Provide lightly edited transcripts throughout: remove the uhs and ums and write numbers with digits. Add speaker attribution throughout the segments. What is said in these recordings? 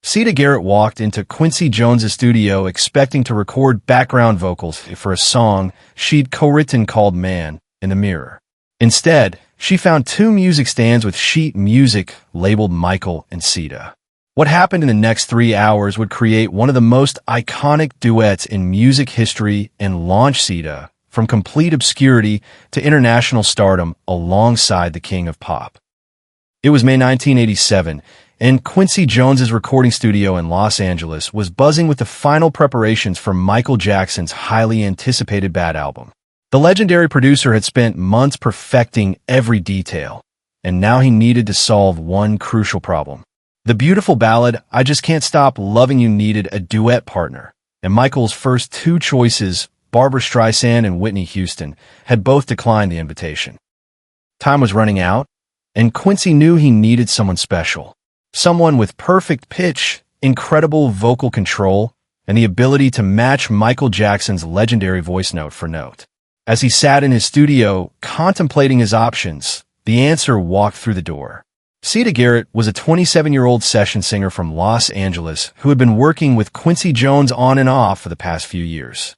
Speaker 1: Siedah Garrett walked into Quincy Jones's studio expecting to record background vocals for a song she'd co-written called Man in the Mirror. Instead, she found two music stands with sheet music labeled Michael and Siedah. What happened in the next 3 hours would create one of the most iconic duets in music history and launch Siedah from complete obscurity to international stardom alongside the king of pop. It was May 1987, and Quincy Jones's recording studio in Los Angeles was buzzing with the final preparations for Michael Jackson's highly anticipated Bad album. The legendary producer had spent months perfecting every detail, and now he needed to solve one crucial problem. The beautiful ballad, I Just Can't Stop Loving You, needed a duet partner, and Michael's first two choices, Barbra Streisand and Whitney Houston, had both declined the invitation. Time was running out, and Quincy knew he needed someone special. Someone with perfect pitch, incredible vocal control, and the ability to match Michael Jackson's legendary voice note for note. As he sat in his studio, contemplating his options, the answer walked through the door. Siedah Garrett was a 27-year-old session singer from Los Angeles who had been working with Quincy Jones on and off for the past few years.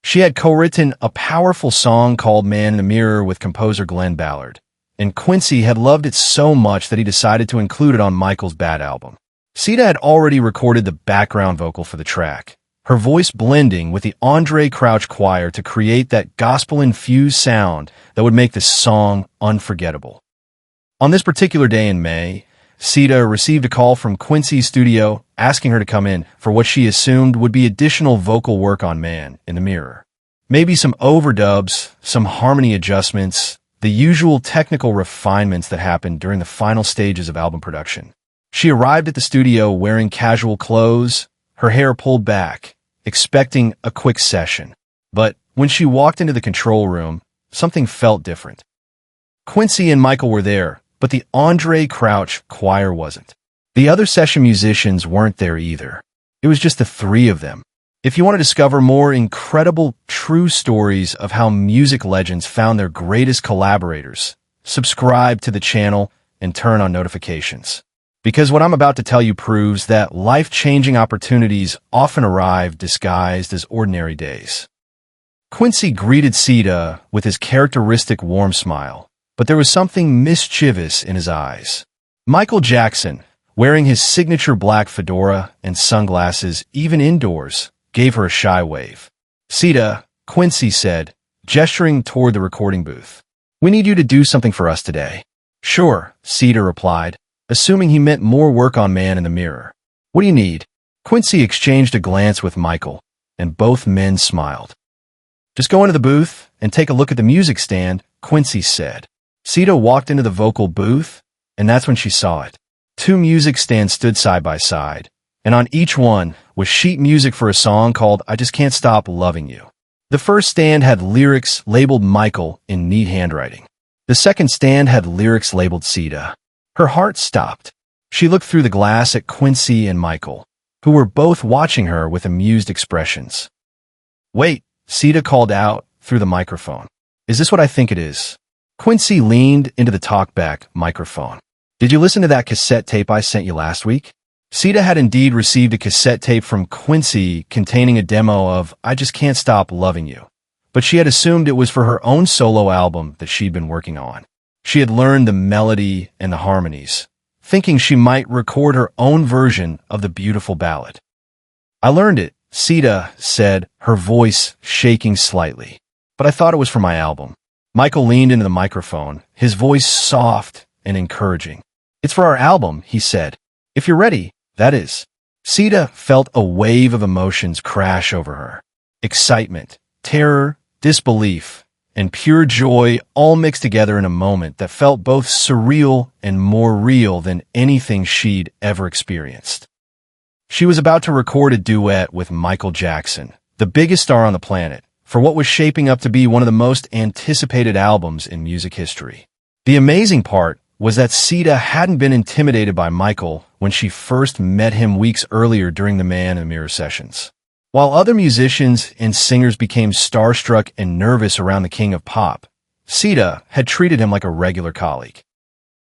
Speaker 1: She had co-written a powerful song called Man in the Mirror with composer Glenn Ballard, and Quincy had loved it so much that he decided to include it on Michael's Bad album. Siedah had already recorded the background vocal for the track, her voice blending with the Andre Crouch choir to create that gospel-infused sound that would make this song unforgettable. On this particular day in May, Siedah received a call from Quincy's studio asking her to come in for what she assumed would be additional vocal work on Man in the Mirror. Maybe some overdubs, some harmony adjustments, the usual technical refinements that happened during the final stages of album production. She arrived at the studio wearing casual clothes, her hair pulled back, expecting a quick session. But when she walked into the control room, something felt different. Quincy and Michael were there, but the Andre Crouch choir wasn't. The other session musicians weren't there either. It was just the three of them. If you want to discover more incredible, true stories of how music legends found their greatest collaborators, subscribe to the channel and turn on notifications. Because what I'm about to tell you proves that life-changing opportunities often arrive disguised as ordinary days. Quincy greeted Siedah with his characteristic warm smile, but there was something mischievous in his eyes. Michael Jackson, wearing his signature black fedora and sunglasses even indoors, gave her a shy wave. Siedah, Quincy said, gesturing toward the recording booth. We need you to do something for us today. Sure, Siedah replied, assuming he meant more work on Man in the Mirror. What do you need? Quincy exchanged a glance with Michael, and both men smiled. Just go into the booth and take a look at the music stand, Quincy said. Siedah walked into the vocal booth, and that's when she saw it. Two music stands stood side by side, and on each one was sheet music for a song called I Just Can't Stop Loving You. The first stand had lyrics labeled Michael in neat handwriting. The second stand had lyrics labeled Siedah. Her heart stopped. She looked through the glass at Quincy and Michael, who were both watching her with amused expressions. Wait, Siedah called out through the microphone. Is this what I think it is? Quincy leaned into the talkback microphone. Did you listen to that cassette tape I sent you last week? Siedah had indeed received a cassette tape from Quincy containing a demo of I Just Can't Stop Loving You, but she had assumed it was for her own solo album that she'd been working on. She had learned the melody and the harmonies, thinking she might record her own version of the beautiful ballad. I learned it, Siedah said, her voice shaking slightly, but I thought it was for my album. Michael leaned into the microphone, his voice soft and encouraging. It's for our album, he said. If you're ready, that is. Siedah felt a wave of emotions crash over her. Excitement, terror, disbelief, and pure joy all mixed together in a moment that felt both surreal and more real than anything she'd ever experienced. She was about to record a duet with Michael Jackson, the biggest star on the planet, for what was shaping up to be one of the most anticipated albums in music history. The amazing part was that Siedah hadn't been intimidated by Michael when she first met him weeks earlier during the Man in the Mirror sessions. While other musicians and singers became starstruck and nervous around the king of pop, Siedah had treated him like a regular colleague.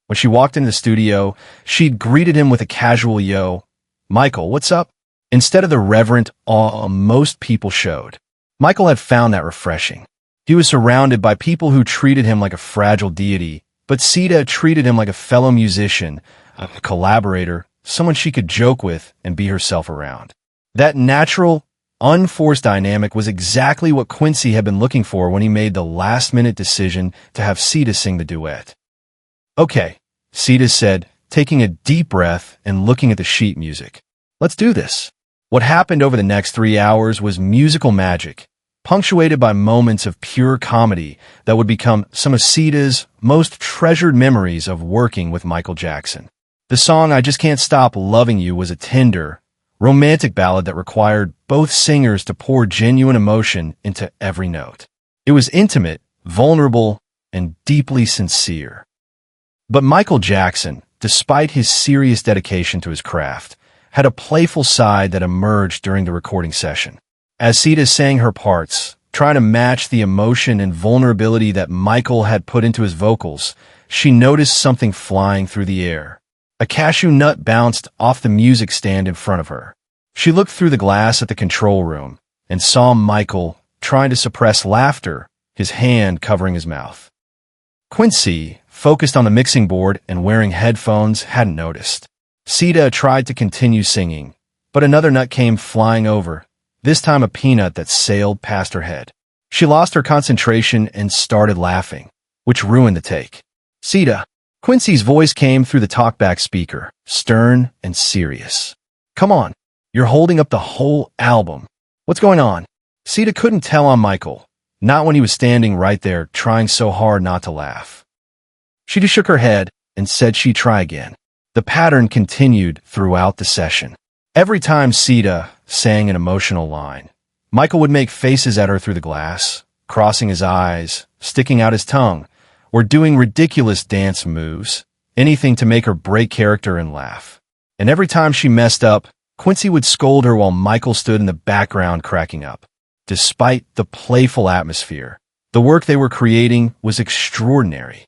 Speaker 1: When she walked into the studio, she'd greeted him with a casual yo, "Michael, what's up?" instead of the reverent awe most people showed. Michael had found that refreshing. He was surrounded by people who treated him like a fragile deity, but Siedah treated him like a fellow musician, a collaborator, someone she could joke with and be herself around. That natural, unforced dynamic was exactly what Quincy had been looking for when he made the last-minute decision to have Siedah sing the duet. "Okay," Siedah said, taking a deep breath and looking at the sheet music. "Let's do this." What happened over the next 3 hours was musical magic, punctuated by moments of pure comedy that would become some of Siedah's most treasured memories of working with Michael Jackson. The song "I Just Can't Stop Loving You" was a tender, romantic ballad that required both singers to pour genuine emotion into every note. It was intimate, vulnerable, and deeply sincere. But Michael Jackson, despite his serious dedication to his craft, had a playful side that emerged during the recording session. As Siedah sang her parts, trying to match the emotion and vulnerability that Michael had put into his vocals, she noticed something flying through the air. A cashew nut bounced off the music stand in front of her. She looked through the glass at the control room and saw Michael trying to suppress laughter, his hand covering his mouth. Quincy, focused on the mixing board and wearing headphones, hadn't noticed. Siedah tried to continue singing, but another nut came flying over, this time a peanut that sailed past her head. She lost her concentration and started laughing, which ruined the take. "Siedah." Quincy's voice came through the talkback speaker, stern and serious. "Come on, you're holding up the whole album. What's going on?" Siedah couldn't tell on Michael, not when he was standing right there trying so hard not to laugh. She just shook her head and said she'd try again. The pattern continued throughout the session. Every time Siedah sang an emotional line, Michael would make faces at her through the glass, crossing his eyes, sticking out his tongue, or doing ridiculous dance moves, anything to make her break character and laugh. And every time she messed up, Quincy would scold her while Michael stood in the background cracking up. Despite the playful atmosphere, the work they were creating was extraordinary.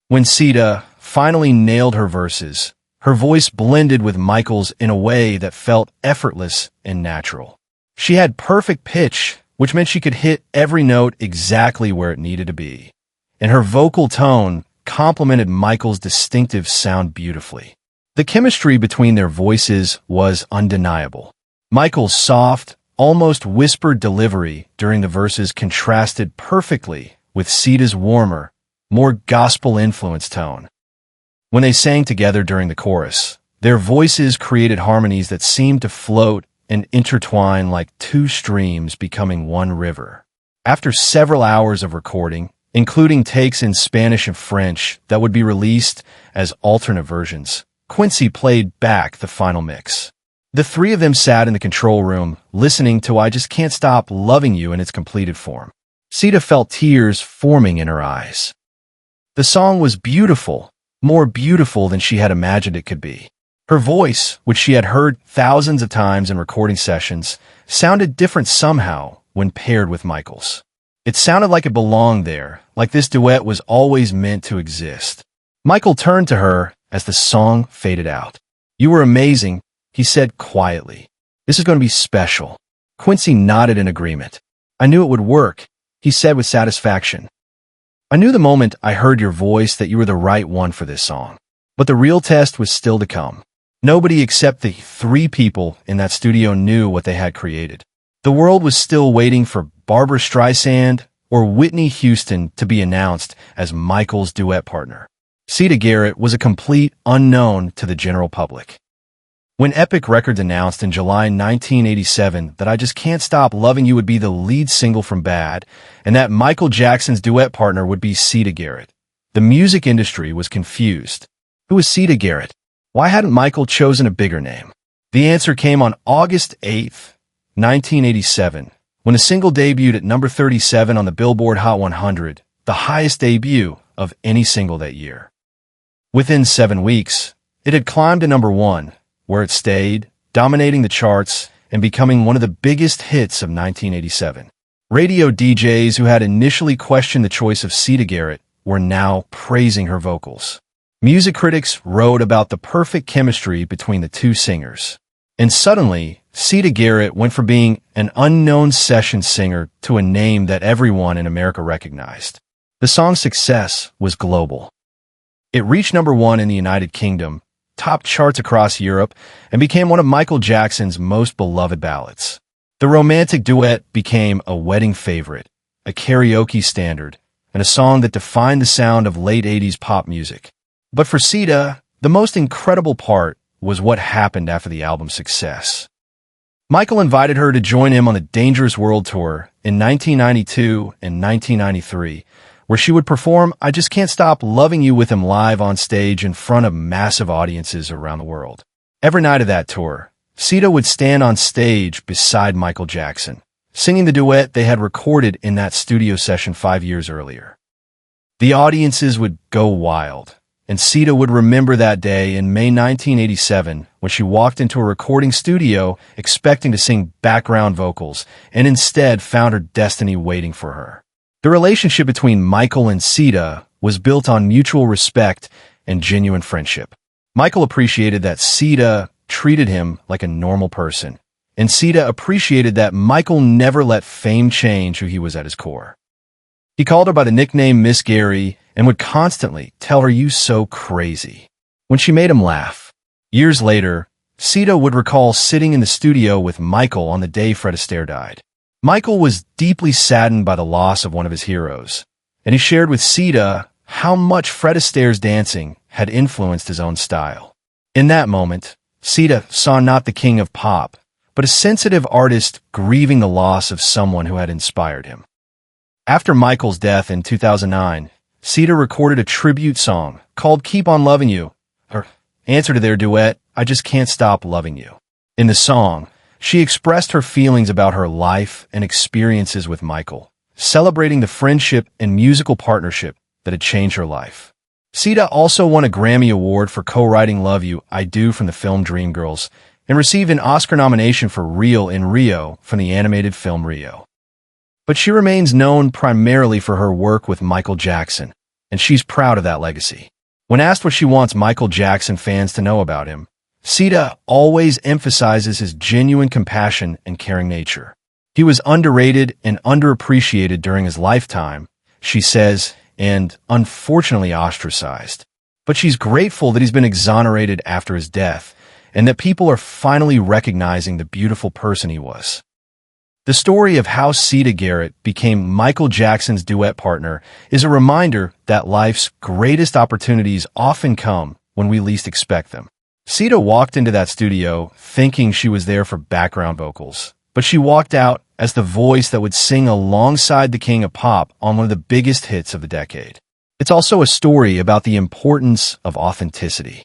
Speaker 1: When Siedah finally nailed her verses, her voice blended with Michael's in a way that felt effortless and natural. She had perfect pitch, which meant she could hit every note exactly where it needed to be. And her vocal tone complemented Michael's distinctive sound beautifully. The chemistry between their voices was undeniable. Michael's soft, almost whispered delivery during the verses contrasted perfectly with Siedah's warmer, more gospel-influenced tone. When they sang together during the chorus, their voices created harmonies that seemed to float and intertwine like two streams becoming one river. After several hours of recording, including takes in Spanish and French that would be released as alternate versions, Quincy played back the final mix. The three of them sat in the control room, listening to "I Just Can't Stop Loving You" in its completed form. Siedah felt tears forming in her eyes. The song was beautiful, more beautiful than she had imagined it could be. Her voice, which she had heard thousands of times in recording sessions, sounded different somehow when paired with Michael's. It sounded like it belonged there, like this duet was always meant to exist. Michael turned to her as the song faded out. "You were amazing," he said quietly. "This is going to be special." Quincy nodded in agreement. "I knew it would work," he said with satisfaction. "I knew the moment I heard your voice that you were the right one for this song. But the real test was still to come. Nobody except the three people in that studio knew what they had created. The world was still waiting for Barbra Streisand or Whitney Houston to be announced as Michael's duet partner. Siedah Garrett was a complete unknown to the general public. When Epic Records announced in July 1987 that "I Just Can't Stop Loving You" would be the lead single from Bad, and that Michael Jackson's duet partner would be Siedah Garrett, the music industry was confused. Who was Siedah Garrett? Why hadn't Michael chosen a bigger name? The answer came on August 8th, 1987, when the single debuted at number 37 on the Billboard Hot 100, the highest debut of any single that year. Within 7 weeks, it had climbed to number 1, where it stayed, dominating the charts and becoming one of the biggest hits of 1987. Radio DJs who had initially questioned the choice of Siedah Garrett were now praising her vocals. Music critics wrote about the perfect chemistry between the two singers. And suddenly, Siedah Garrett went from being an unknown session singer to a name that everyone in America recognized. The song's success was global. It reached #1 in the United Kingdom, topped charts across Europe, and became one of Michael Jackson's most beloved ballads. The romantic duet became a wedding favorite, a karaoke standard, and a song that defined the sound of late 80s pop music. But for Siedah, the most incredible part was what happened after the album's success. Michael invited her to join him on the Dangerous World Tour in 1992 and 1993, where she would perform I Just Can't Stop Loving You with him live on stage in front of massive audiences around the world. Every night of that tour, Siedah would stand on stage beside Michael Jackson, singing the duet they had recorded in that studio session 5 years earlier. The audiences would go wild, and Siedah would remember that day in May 1987 when she walked into a recording studio expecting to sing background vocals and instead found her destiny waiting for her. The relationship between Michael and Siedah was built on mutual respect and genuine friendship. Michael appreciated that Siedah treated him like a normal person, and Siedah appreciated that Michael never let fame change who he was at his core. He called her by the nickname Miss Gary and would constantly tell her "you so crazy" when she made him laugh. Years later, Siedah would recall sitting in the studio with Michael on the day Fred Astaire died. Michael was deeply saddened by the loss of one of his heroes, and he shared with Siedah how much Fred Astaire's dancing had influenced his own style. In that moment, Siedah saw not the king of pop, but a sensitive artist grieving the loss of someone who had inspired him. After Michael's death in 2009, Siedah recorded a tribute song called Keep On Loving You, her answer to their duet, I Just Can't Stop Loving You. In the song, she expressed her feelings about her life and experiences with Michael, celebrating the friendship and musical partnership that had changed her life. Siedah also won a Grammy Award for co-writing Love You, I Do from the film Dreamgirls, and received an Oscar nomination for Real in Rio from the animated film Rio. But she remains known primarily for her work with Michael Jackson, and she's proud of that legacy. When asked what she wants Michael Jackson fans to know about him, Siedah always emphasizes his genuine compassion and caring nature. He was underrated and underappreciated during his lifetime, she says, and unfortunately ostracized. But she's grateful that he's been exonerated after his death, and that people are finally recognizing the beautiful person he was. The story of how Siedah Garrett became Michael Jackson's duet partner is a reminder that life's greatest opportunities often come when we least expect them. Siedah walked into that studio thinking she was there for background vocals, but she walked out as the voice that would sing alongside the king of pop on one of the biggest hits of the decade. It's also a story about the importance of authenticity.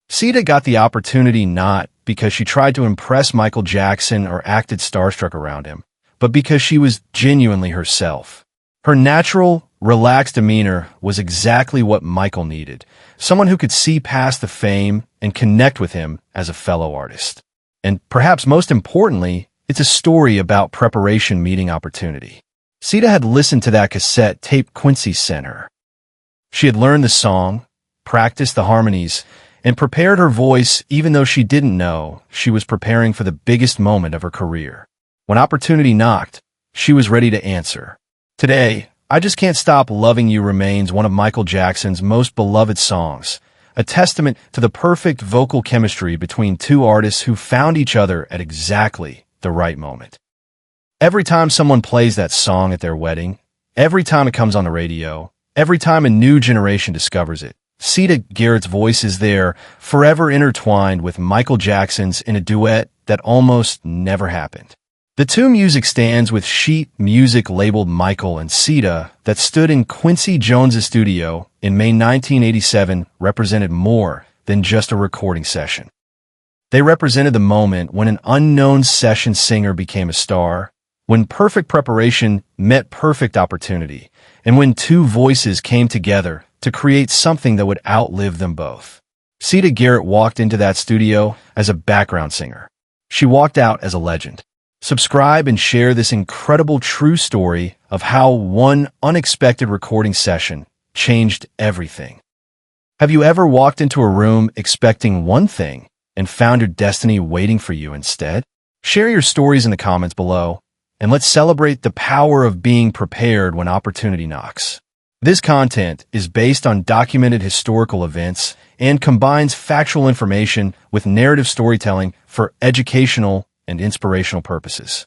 Speaker 1: Siedah got the opportunity not because she tried to impress Michael Jackson or acted starstruck around him, but because she was genuinely herself. Her natural, relaxed demeanor was exactly what Michael needed, someone who could see past the fame and connect with him as a fellow artist. And perhaps most importantly, it's a story about preparation meeting opportunity. Siedah had listened to that cassette tape Quincy sent her. She had learned the song, practiced the harmonies, and prepared her voice even though she didn't know she was preparing for the biggest moment of her career. When opportunity knocked, she was ready to answer. Today, I Just Can't Stop Loving You remains one of Michael Jackson's most beloved songs, a testament to the perfect vocal chemistry between two artists who found each other at exactly the right moment. Every time someone plays that song at their wedding, every time it comes on the radio, every time a new generation discovers it, Siedah Garrett's voice is there, forever intertwined with Michael Jackson's in a duet that almost never happened. The two music stands with sheet music labeled Michael and Siedah that stood in Quincy Jones' studio in May 1987 represented more than just a recording session. They represented the moment when an unknown session singer became a star, when perfect preparation met perfect opportunity, and when two voices came together to create something that would outlive them both. Siedah Garrett walked into that studio as a background singer. She walked out as a legend. Subscribe and share this incredible true story of how one unexpected recording session changed everything. Have you ever walked into a room expecting one thing and found your destiny waiting for you instead? Share your stories in the comments below, and let's celebrate the power of being prepared when opportunity knocks. This content is based on documented historical events and combines factual information with narrative storytelling for educational and inspirational purposes.